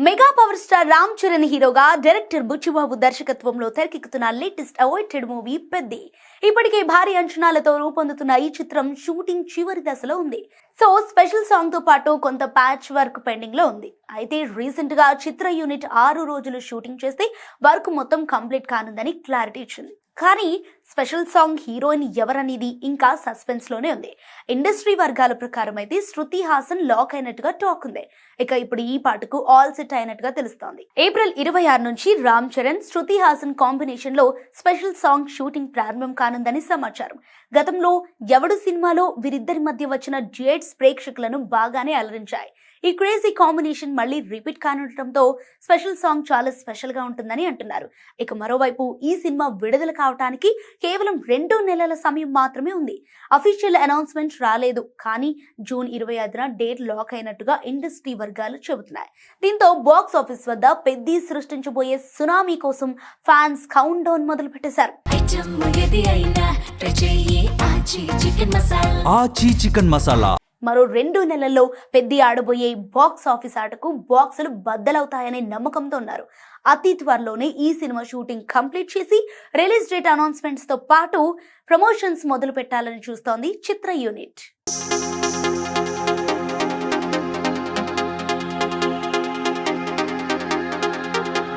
Mega power star Ram Charan హీరోగా director Buchibabu దర్శకత్వంలో తెరకెక్కుతున్న లేటెస్ట్ అవైటెడ్ మూవీ పెద్ది. ఇప్పటికే భారీ అంచనాలతో రూపొందుతున్న ఈ చిత్రం షూటింగ్ చివరి దశలో ఉంది. సో స్పెషల్ సాంగ్ తో పాటు కొంత ప్యాచ్ వర్క్ పెండింగ్ లో ఉంది. అయితే రీసెంట్ గా చిత్ర యూనిట్ 6 రోజులు షూటింగ్ చేస్తే వర్క్ మొత్తం కంప్లీట్ కానుందని క్లారిటీ ఇచ్చింది. కానీ స్పెషల్ సాంగ్ హీరోయిన్ ఎవరనేది ఇంకా సస్పెన్స్ లోనే ఉంది. ఇండస్ట్రీ వర్గాల ప్రకారం అయితే శృతి హాసన్ లాక్ అయినట్టుగా టాక్ ఉంది. ఇక ఇప్పుడు ఈ పాటకు ఆల్ సెట్ అయినట్టుగా తెలుస్తోంది. ఏప్రిల్ 26 నుంచి రామ్ చరణ్, శృతి హాసన్ కాంబినేషన్ లో స్పెషల్ సాంగ్ షూటింగ్ ప్రారంభం కానుందని సమాచారం. గతంలో ఎవడు సినిమాలో వీరిద్దరి మధ్య వచ్చిన డ్యూయెట్స్ ప్రేక్షకులను బాగానే అలరించాయి. ఈ క్రేజీ కాంబినేషన్ మళ్ళీ రిపీట్ కానుండటంతో స్పెషల్ సాంగ్ చాలా స్పెషల్ గా ఉంటుందని అంటున్నారు. ఇక మరోవైపు ఈ సినిమా విడుదల కావడానికి కేవలం 2 నెలల సమయం మాత్రమే ఉంది. అఫీషియల్ అనౌన్స్మెంట్ రాలేదు, కానీ జూన్ 25న డేట్ లాక్ అయినట్టుగా ఇండస్ట్రీ వర్గాలు చెబుతున్నాయి. దీంతో బాక్స్ ఆఫీస్ వద్ద పెద్ది సృష్టించబోయే సునామీ కోసం ఫ్యాన్స్ కౌంట్ డౌన్ మొదలు పెట్టేశారు. మరో 2 నెలల్లో పెద్ది ఆడబోయే బాక్స్ ఆఫీస్ ఆటకు బాక్సులు బద్దలవుతాయనే నమ్మకంతో ఉన్నారు. అతి త్వరలోనే ఈ సినిమా షూటింగ్ కంప్లీట్ చేసి రిలీజ్ డేట్ అనౌన్స్మెంట్స్ తో పాటు ప్రమోషన్స్ మొదలు పెట్టాలని చూస్తోంది చిత్ర యూనిట్.